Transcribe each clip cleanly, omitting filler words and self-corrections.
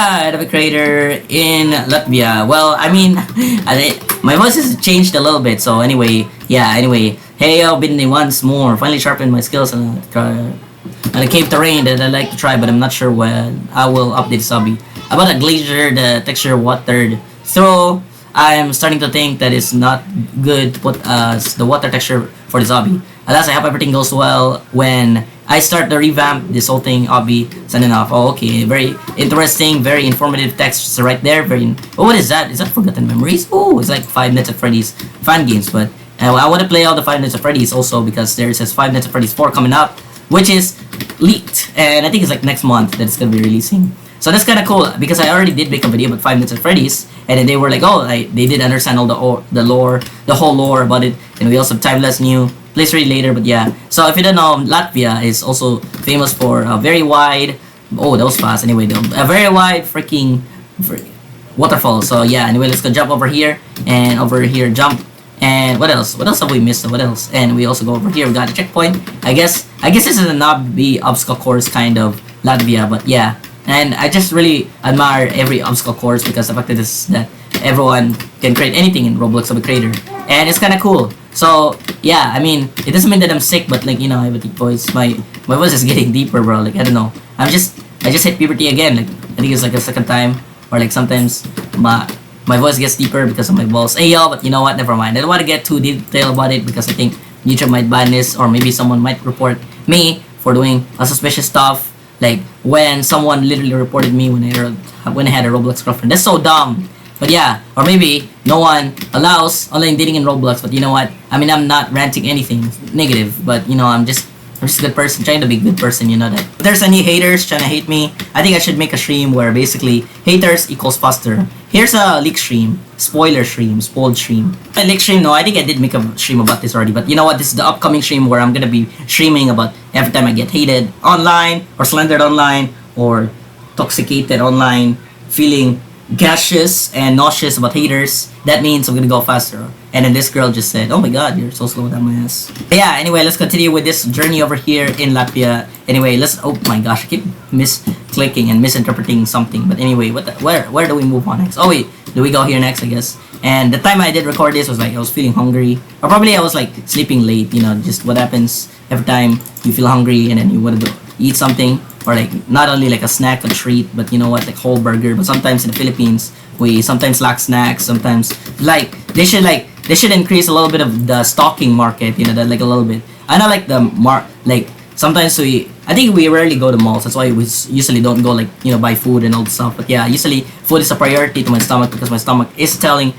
Alright, I'm a creator in Latvia. Well, I mean, my voice has changed a little bit. So anyway, yeah. Anyway, hey, I've been once more. Finally sharpened my skills on a cave terrain that I like to try, but I'm not sure when I will update this hobby. About a glacier, the texture watered through. I'm starting to think that it's not good to put the water texture for this hobby. Alas, I hope everything goes well when I start to revamp this whole thing. Obby, signing off. Oh, okay. Very interesting, very informative text right there. Oh, what is that? Is that Forgotten Memories? Oh, it's like Five Nights at Freddy's fan games. But I want to play all the Five Nights at Freddy's also because there says Five Nights at Freddy's 4 coming up, which is leaked. And I think it's like next month that it's going to be releasing. So that's kind of cool because I already did make a video about Five Nights at Freddy's, and then they were like, oh, they did understand all the lore, the whole lore about it, and we also have Timeless New. Place read later, but yeah. So if you don't know, Latvia is also famous for a very wide. Oh, that was fast. Anyway, a very wide freaking waterfall. So yeah. Anyway, let's go jump over here and over here jump. And what else? What else have we missed? What else? And we also go over here. We got a checkpoint. I guess this is a Obby obstacle course kind of Latvia, but yeah. And I just really admire every obstacle course because the fact that everyone can create anything in Roblox of a creator, and it's kind of cool. So yeah, I mean, it doesn't mean that I'm sick, but like, you know, I have a deep voice. My voice is getting deeper, bro. Like, I don't know. I just hit puberty again. Like, I think it's like a second time, or like sometimes my voice gets deeper because of my balls. Hey yo, but you know what? Never mind. I don't want to get too detailed about it because I think YouTube might ban this, or maybe someone might report me for doing suspicious stuff. Like when someone literally reported me when I had a Roblox girlfriend. That's so dumb. But yeah, or maybe no one allows online dating in Roblox. But you know what? I mean, I'm not ranting anything negative. But you know, I'm just a good person, trying to be a good person. You know that. If there's any haters trying to hate me, I think I should make a stream where basically haters equals faster. Here's a leak stream, spoiled stream. A leak stream, no, I think I did make a stream about this already. But you know what? This is the upcoming stream where I'm gonna be streaming about every time I get hated online, or slandered online, or toxicated online, feeling gaseous and nauseous about haters. That means I'm gonna go faster. And then this girl just said, oh my god, you're so slow down my ass. But yeah, anyway, let's continue with this journey over here in Latvia. Anyway, oh my gosh, I keep misclicking and misinterpreting something. But anyway, where do we move on next? Oh wait, do we go here next, I guess? And the time I did record this was like I was feeling hungry, or probably I was like sleeping late. You know, just what happens every time you feel hungry and then you want to eat something, or like not only like a snack, a treat, but you know what, like whole burger. But sometimes in the Philippines, we sometimes lack snacks. Sometimes like they should increase a little bit of the stocking market. You know, that like a little bit. I know like like sometimes I think we rarely go to malls. That's why we usually don't go like, you know, buy food and all the stuff. But yeah, usually food is a priority to my stomach because my stomach is telling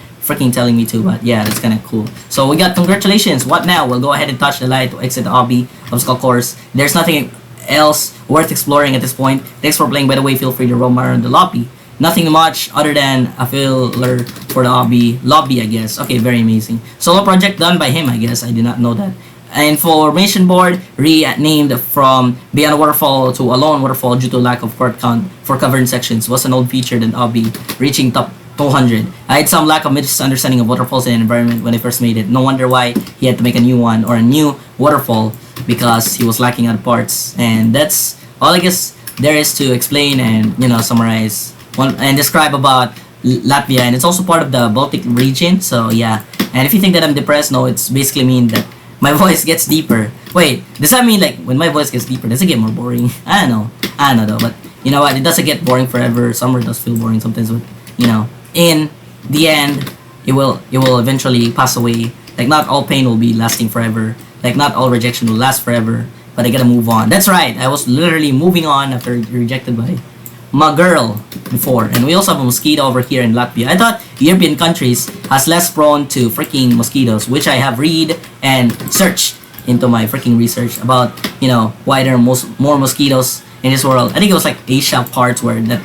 me to. But yeah, that's kind of cool. So we got congratulations. What now? We'll go ahead and touch the light to exit the Obby obstacle course. There's nothing else worth exploring at this point. Thanks for playing, by the way. Feel free to roam around the lobby. Nothing much other than a filler for the lobby, I guess. Okay, very amazing. Solo project done by him, I guess. I did not know that. Information board renamed from Beyond Waterfall to Alone Waterfall due to lack of port count for covered sections. Was an old feature than Obby reaching top 200. I had some lack of misunderstanding of waterfalls and environment when I first made it. No wonder why he had to make a new one, or a new waterfall, because he was lacking on parts. And that's all I guess there is to explain and, you know, summarize and describe about Latvia. And it's also part of the Baltic region. So yeah. And if you think that I'm depressed, no, it's basically mean that my voice gets deeper. Wait, does that mean like when my voice gets deeper, does it get more boring? I don't know though. But you know what? It doesn't get boring forever. Summer does feel boring sometimes, but you know, in the end, it will eventually pass away. Like not all pain will be lasting forever. Like not all rejection will last forever. But I gotta move on. That's right. I was literally moving on after rejected by my girl before. And we also have a mosquito over here in Latvia. I thought European countries has less prone to freaking mosquitoes, which I have read and searched into my freaking research about, you know, why there are more mosquitoes in this world. I think it was like Asia parts where that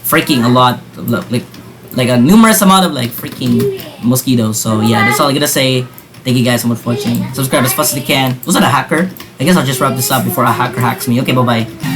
freaking a lot of like a numerous amount of like freaking mosquitoes. So yeah, that's all I gotta say. Thank you guys so much for watching. Subscribe as fast as you can. Was that a hacker? I guess I'll just wrap this up before a hacker hacks me. Okay, bye bye.